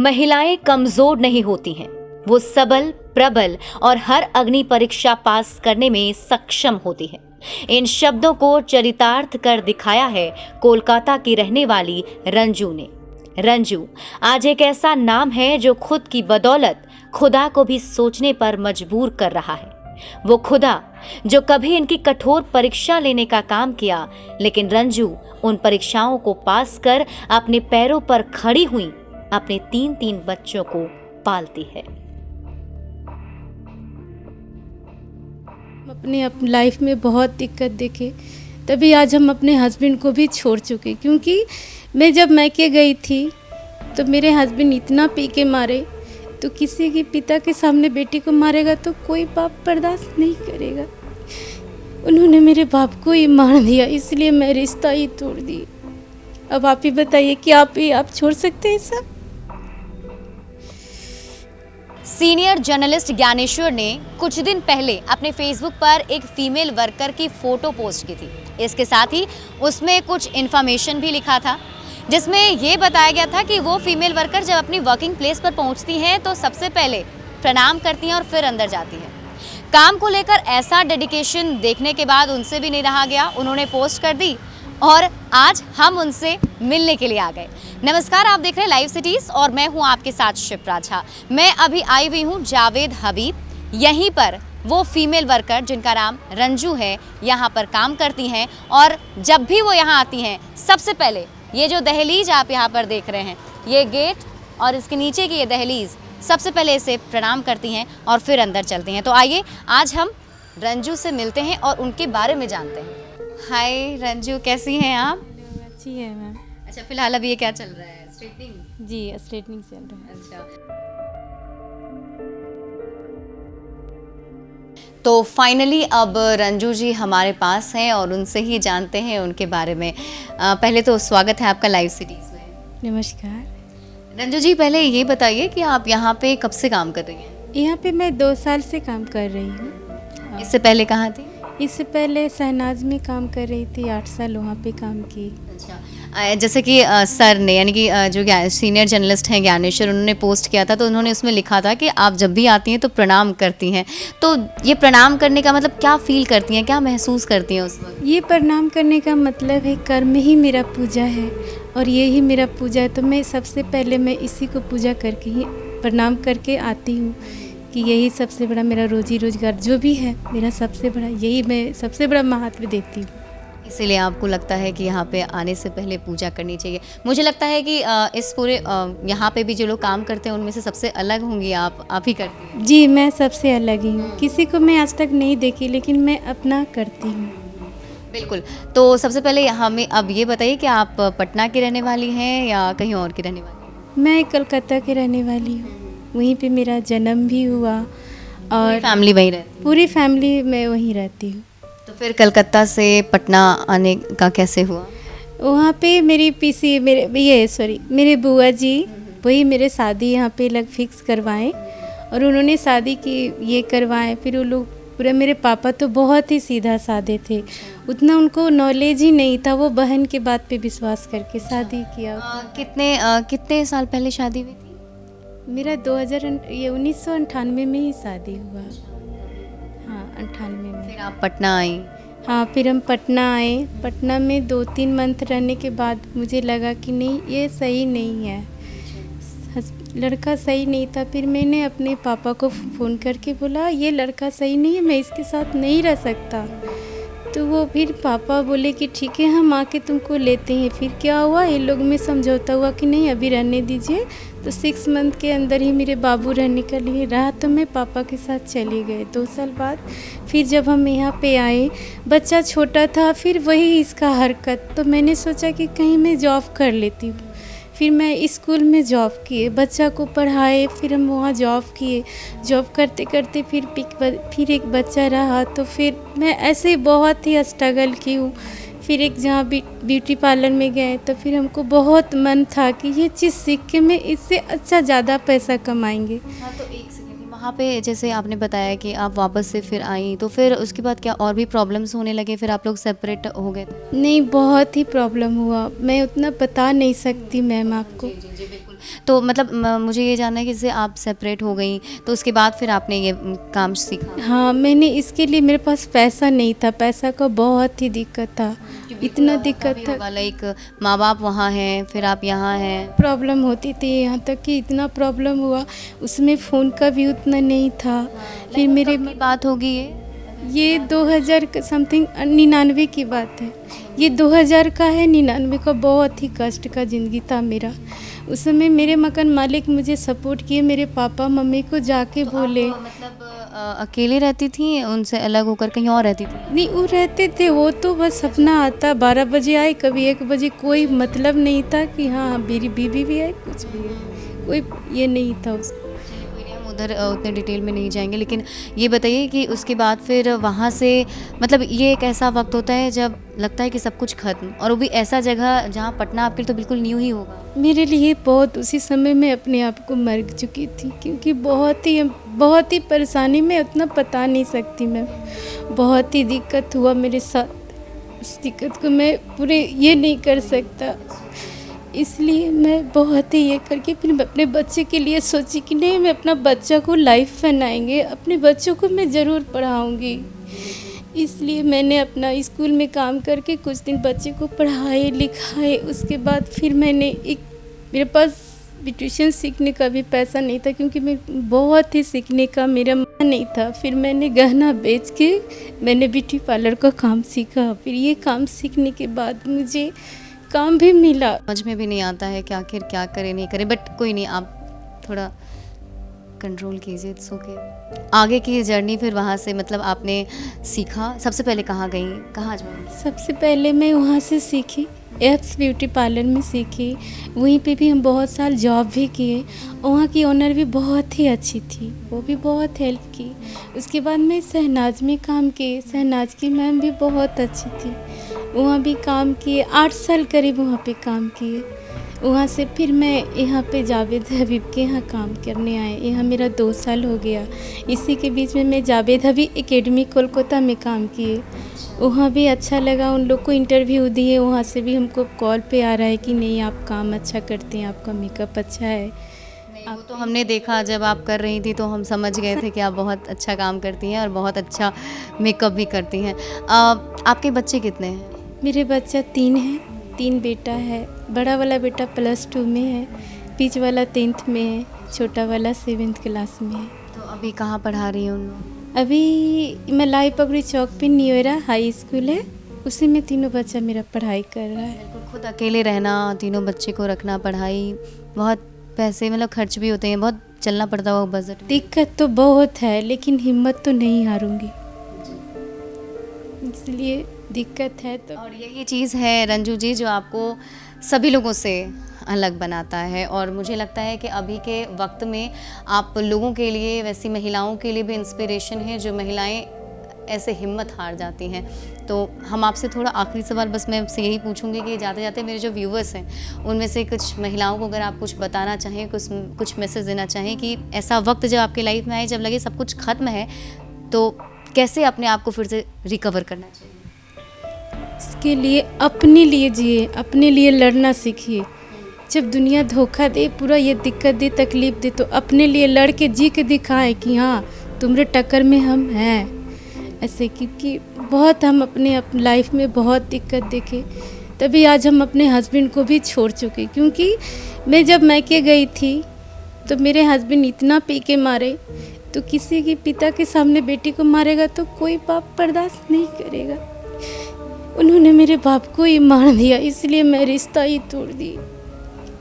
महिलाएं कमजोर नहीं होती हैं, वो सबल, प्रबल और हर अग्नि परीक्षा पास करने में सक्षम होती है। इन शब्दों को चरितार्थ कर दिखाया है कोलकाता की रहने वाली रंजू ने। रंजू आज एक ऐसा नाम है जो खुद की बदौलत खुदा को भी सोचने पर मजबूर कर रहा है। वो खुदा जो कभी इनकी कठोर परीक्षा लेने का काम किया, लेकिन रंजू उन परीक्षाओं को पास कर अपने पैरों पर खड़ी हुई अपने 3 बच्चों को पालती है। अपने लाइफ में बहुत दिक्कत देखे, तभी आज हम अपने हस्बैंड को भी छोड़ चुके। क्योंकि मैं जब मैके गई थी तो मेरे हस्बैंड इतना पी के मारे, तो किसी के पिता के सामने बेटी को मारेगा तो कोई बाप बर्दाश्त नहीं करेगा। उन्होंने मेरे बाप को ही मार दिया, इसलिए मैं रिश्ता ही तोड़ दी। अब आप ही बताइए कि आप छोड़ सकते हैं सब? सीनियर जर्नलिस्ट ज्ञानेश्वर ने कुछ दिन पहले अपने फेसबुक पर एक फीमेल वर्कर की फोटो पोस्ट की थी। इसके साथ ही उसमें कुछ इन्फॉर्मेशन भी लिखा था, जिसमें ये बताया गया था कि वो फीमेल वर्कर जब अपनी वर्किंग प्लेस पर पहुंचती हैं तो सबसे पहले प्रणाम करती हैं और फिर अंदर जाती हैं। काम को लेकर ऐसा डेडिकेशन देखने के बाद उनसे भी नहीं रहा गया, उन्होंने पोस्ट कर दी और आज हम उनसे मिलने के लिए आ गए। नमस्कार, आप देख रहे हैं लाइव सिटीज और मैं हूं आपके साथ शिप्रा झा। मैं अभी आई हुई हूं जावेद हबीब, यहीं पर वो फीमेल वर्कर जिनका नाम रंजू है यहाँ पर काम करती हैं। और जब भी वो यहाँ आती हैं सबसे पहले ये जो दहलीज आप यहाँ पर देख रहे हैं, ये गेट और इसके नीचे की ये दहलीज, सबसे पहले इसे प्रणाम करती हैं और फिर अंदर चलती हैं। तो आइए आज हम रंजू से मिलते हैं और उनके बारे में जानते हैं। हाय रंजू, कैसी हैं आप? अच्छी है मैम। अच्छा, फिलहाल अभी ये क्या चल रहा है? स्ट्रेटनिंग? जी, स्ट्रेटनिंग चल रहा है। अच्छा, तो फाइनली अब रंजू जी हमारे पास हैं और उनसे ही जानते हैं उनके बारे में। पहले तो स्वागत है आपका लाइव सिटीज में। नमस्कार। रंजू जी, पहले ये बताइए कि आप यहाँ पे कब से काम कर रही हैं? यहाँ पे मैं 2 साल से काम कर रही हूँ। इससे पहले कहाँ थी? इससे पहले शहनाज में काम कर रही थी, 8 साल वहाँ पे काम की। अच्छा, जैसे कि सर ने, यानी कि जो सीनियर जर्नलिस्ट हैं ज्ञानेश्वर, उन्होंने पोस्ट किया था तो उन्होंने उसमें लिखा था कि आप जब भी आती हैं तो प्रणाम करती हैं। तो ये प्रणाम करने का मतलब क्या फील करती हैं, क्या महसूस करती हैं उस वक्त? ये प्रणाम करने का मतलब है कर्म ही मेरा पूजा है और ये ही मेरा पूजा है। तो मैं सबसे पहले मैं इसी को पूजा करके ही प्रणाम करके आती हूँ कि यही सबसे बड़ा मेरा रोजी रोजगार जो भी है, मेरा सबसे बड़ा यही, मैं सबसे बड़ा महत्व देती हूँ। इसीलिए आपको लगता है कि यहाँ पे आने से पहले पूजा करनी चाहिए। मुझे लगता है कि इस पूरे यहाँ पे भी जो लोग काम करते हैं उनमें से सबसे अलग होंगी आप ही करती हैं। जी, मैं सबसे अलग ही हूँ। किसी को मैं आज तक नहीं देखी, लेकिन मैं अपना करती हूँ। बिल्कुल। तो सबसे पहले हमें अब ये बताइए कि आप पटना की रहने वाली हैं या कहीं और की रहने वाली हैं? मैं कलकत्ता की रहने वाली हूँ, वहीं पे मेरा जन्म भी हुआ और फैमिली वहीं रहती? पूरी फैमिली मैं वहीं रहती हूँ। तो फिर कलकत्ता से पटना आने का कैसे हुआ? वहाँ पे मेरी पीसी मेरे बुआ जी वही मेरे शादी यहाँ पे लग फिक्स करवाएं और उन्होंने शादी की ये करवाएं। फिर वो लोग पूरा, मेरे पापा तो बहुत ही सीधा साधे थे, उतना उनको नॉलेज ही नहीं था, वो बहन के बात पे विश्वास करके शादी किया। कितने साल पहले शादी हुई थी? मेरा 1998 में ही शादी हुआ। हाँ, 98 में। फिर आप पटना आई? हाँ, फिर हम पटना आए। पटना में 2-3 मंथ रहने के बाद मुझे लगा कि नहीं, ये सही नहीं है, लड़का सही नहीं था। फिर मैंने अपने पापा को फ़ोन करके बोला ये लड़का सही नहीं है, मैं इसके साथ नहीं रह सकता। तो वो फिर पापा बोले कि ठीक है, हम आके तुमको लेते हैं। फिर क्या हुआ, ये लोग में समझौता हुआ कि नहीं अभी रहने दीजिए। तो 6 मंथ के अंदर ही मेरे बाबू रहने के लिए रहा, तो मैं पापा के साथ चले गए। 2 साल बाद फिर जब हम यहाँ पे आए, बच्चा छोटा था, फिर वही इसका हरकत, तो मैंने सोचा कि कहीं मैं जॉब कर लेती हूँ। फिर मैं स्कूल में जॉब किए, बच्चा को पढ़ाए, फिर हम वहाँ जॉब किए। जॉब करते करते फिर एक बच्चा रहा, तो फिर मैं ऐसे बहुत ही स्ट्रगल की हूँ। फिर एक जहाँ ब्यूटी पार्लर में गए, तो फिर हमको बहुत मन था कि ये चीज़ सीख के मैं इससे अच्छा ज़्यादा पैसा कमाएंगे। हाँ, तो एक सेकंड, वहाँ पे जैसे आपने बताया कि आप वापस से फिर आई, तो फिर उसके बाद क्या और भी प्रॉब्लम्स होने लगे, फिर आप लोग सेपरेट हो गए थे? नहीं, बहुत ही प्रॉब्लम हुआ, मैं उतना बता नहीं सकती मैम आपको। जी, जी, जी, बिल्कुल। तो मतलब मुझे ये जानना है कि जैसे आप सेपरेट हो गई, तो उसके बाद फिर आपने ये काम सीखा? हाँ, मैंने इसके लिए, मेरे पास पैसा नहीं था, पैसा का बहुत ही दिक्कत था, इतना दिक्कत था। लाइक माँ बाप वहाँ हैं, फिर आप यहाँ हैं। प्रॉब्लम होती थी, यहाँ तक कि इतना प्रॉब्लम हुआ, उसमें फ़ोन का भी उतना नहीं था। फिर मेरे कब की बात होगी ये? 2000 का समथिंग, 99 की बात है। ये 2000 का है, 99 का। बहुत ही कष्ट का ज़िंदगी था मेरा। उस समय मेरे मकान मालिक मुझे सपोर्ट किए, मेरे पापा मम्मी को जाके बोले। मतलब अकेले रहती थी, उनसे अलग होकर कहीं और रहती थी? नहीं, वो रहते थे, वो तो बस अपना आता, 12 बजे आए, कभी 1 बजे, कोई मतलब नहीं था कि हाँ मेरी बीवी भी है, कुछ भी है, कोई ये नहीं था उसको। चलिए कोई नहीं, हम उधर उतने डिटेल में नहीं जाएंगे, लेकिन ये बताइए कि उसके बाद फिर वहाँ से, मतलब ये एक ऐसा वक्त होता है जब लगता है कि सब कुछ खत्म, और वो भी ऐसा जगह जहाँ पटना आपके लिए तो बिल्कुल न्यू ही होगा। मेरे लिए बहुत, उसी समय मैं अपने आप को मर चुकी थी, क्योंकि बहुत ही परेशानी में उतना बता नहीं सकती मैं। बहुत ही दिक्कत हुआ मेरे साथ, उस दिक्कत को मैं पूरे ये नहीं कर सकता। इसलिए मैं बहुत ही ये करके फिर मैं अपने बच्चे के लिए सोची कि नहीं, मैं अपना बच्चा को लाइफ बनाएंगे, अपने बच्चों को मैं ज़रूर पढ़ाऊँगी। इसलिए मैंने अपना स्कूल में काम करके कुछ दिन बच्चे को पढ़ाए लिखाए। उसके बाद फिर मेरे पास भी ट्यूशन सीखने का भी पैसा नहीं था, क्योंकि मैं बहुत ही सीखने का मेरा मन नहीं था। फिर मैंने गहना बेच के मैंने ब्यूटी पार्लर का काम सीखा। फिर ये काम सीखने के बाद मुझे काम भी मिला। समझ में भी नहीं आता है कि आखिर क्या करें नहीं करें, बट कोई नहीं, आप थोड़ा कंट्रोल कीजिए, इट्स ओके। आगे की जर्नी फिर वहाँ से, मतलब आपने सीखा, सबसे पहले कहाँ गई, कहाँ ज्वाइन? सबसे पहले मैं वहाँ से सीखी, एप्स ब्यूटी पार्लर में सीखी। वहीं पे भी हम बहुत साल जॉब भी किए। वहाँ की ओनर भी बहुत ही अच्छी थी, वो भी बहुत हेल्प की। उसके बाद मैं शहनाज में काम किए, शहनाज की मैम भी बहुत अच्छी थी, वहाँ भी काम किए, 8 साल करीब वहाँ पे काम किए। वहाँ से फिर मैं यहाँ पे जावेद हबीब के यहाँ काम करने आए, यहाँ मेरा 2 साल हो गया। इसी के बीच में मैं जावेद हबीब एकेडमी कोलकाता में काम किए, वहाँ भी अच्छा लगा। उन लोग को इंटरव्यू दिए, वहाँ से भी हमको कॉल पे आ रहा है कि नहीं आप काम अच्छा करते हैं, आपका मेकअप अच्छा है। वो तो हमने देखा, जब आप कर रही थी तो हम समझ गए थे कि आप बहुत अच्छा काम करती हैं और बहुत अच्छा मेकअप भी करती हैं। आपके बच्चे कितने हैं? मेरे बच्चा 3 है, 3 बेटा है। बड़ा वाला बेटा +2 में है, बीच वाला 10th में है, छोटा वाला 7th क्लास में है। तो अभी कहाँ पढ़ा रही हैं उन लोग? अभी मलाई पगड़ी चौक पे न्यूएरा हाई स्कूल है, उसी में तीनों बच्चा मेरा पढ़ाई कर रहा है। बिल्कुल, खुद अकेले रहना, तीनों बच्चे को रखना, पढ़ाई, बहुत पैसे मतलब खर्च भी होते हैं, बहुत चलना पड़ता होगा बजट। दिक्कत तो बहुत है, लेकिन हिम्मत तो नहीं हारूंगी, इसलिए दिक्कत है तो। और यही चीज़ है रंजू जी जो आपको सभी लोगों से अलग बनाता है, और मुझे लगता है कि अभी के वक्त में आप लोगों के लिए, वैसी महिलाओं के लिए भी इंस्पिरेशन है जो महिलाएं ऐसे हिम्मत हार जाती हैं। तो हम आपसे थोड़ा आखिरी सवाल बस मैं आपसे यही पूछूंगी कि जाते जाते मेरे जो व्यूवर्स हैं उनमें से कुछ महिलाओं को अगर आप कुछ बताना चाहें, कुछ मैसेज देना चाहें कि ऐसा वक्त जब आपके लाइफ में आए जब लगे सब कुछ ख़त्म है, तो कैसे अपने आप को फिर से रिकवर करना चाहिए? इसके लिए अपने लिए जिए, अपने लिए लड़ना सीखिए। जब दुनिया धोखा दे, पूरा ये दिक्कत दे, तकलीफ़ दे, तो अपने लिए लड़ के जी के दिखाएं कि हाँ तुम्हारे टक्कर में हम हैं। ऐसे क्योंकि बहुत हम अपने लाइफ में बहुत दिक्कत देखे, तभी आज हम अपने हस्बैंड को भी छोड़ चुके। क्योंकि मैं जब मैके गई थी तो मेरे हस्बैंड इतना पी के मारे, तो किसी के पिता के सामने बेटी को मारेगा तो कोई बाप बर्दाश्त नहीं करेगा। उन्होंने मेरे बाप को ही मार दिया, इसलिए मैं रिश्ता ही तोड़ दी।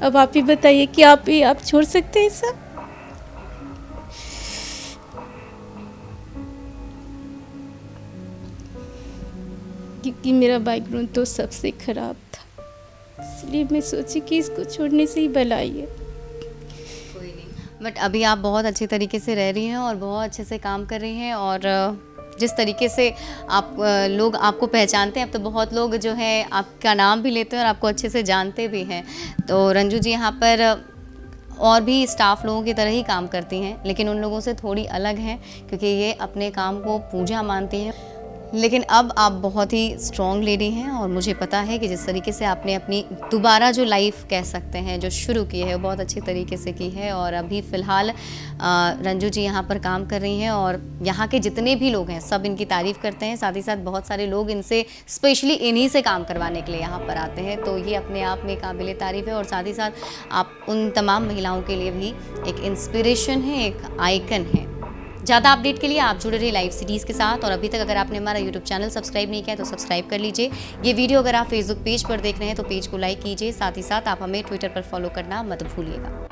अब आप ही बताइए कि आप छोड़ सकते हैं सब? क्योंकि मेरा बैकग्राउंड तो सबसे खराब था, इसलिए मैं सोची कि इसको छोड़ने से ही भलाई है। कोई नहीं, बट अभी आप बहुत अच्छे तरीके से रह रही हैं और बहुत अच्छे से काम कर रही हैं, और जिस तरीके से आप लोग आपको पहचानते हैं, अब तो बहुत लोग जो है आपका नाम भी लेते हैं और आपको अच्छे से जानते भी हैं। तो रंजू जी यहाँ पर और भी स्टाफ लोगों की तरह ही काम करती हैं, लेकिन उन लोगों से थोड़ी अलग हैं क्योंकि ये अपने काम को पूजा मानती हैं। लेकिन अब आप बहुत ही स्ट्रॉन्ग लेडी हैं और मुझे पता है कि जिस तरीके से आपने अपनी दोबारा जो लाइफ कह सकते हैं जो शुरू की है वो बहुत अच्छी तरीके से की है। और अभी फ़िलहाल रंजू जी यहाँ पर काम कर रही हैं और यहाँ के जितने भी लोग हैं सब इनकी तारीफ़ करते हैं। साथ ही साथ बहुत सारे लोग इनसे स्पेशली इन्हीं से काम करवाने के लिए यहाँ पर आते हैं, तो ये अपने आप में काबिल तारीफ़ है। और साथ ही साथ आप उन तमाम महिलाओं के लिए भी एक इंस्पिरेशन है, एक आइकन है। ज़्यादा अपडेट के लिए आप जुड़े रहिए लाइव सिटीज़ के साथ। और अभी तक अगर आपने हमारा यूट्यूब चैनल सब्सक्राइब नहीं किया तो सब्सक्राइब कर लीजिए। ये वीडियो अगर आप फेसबुक पेज पर देख रहे हैं तो पेज को लाइक कीजिए। साथ ही साथ आप हमें ट्विटर पर फॉलो करना मत भूलिएगा।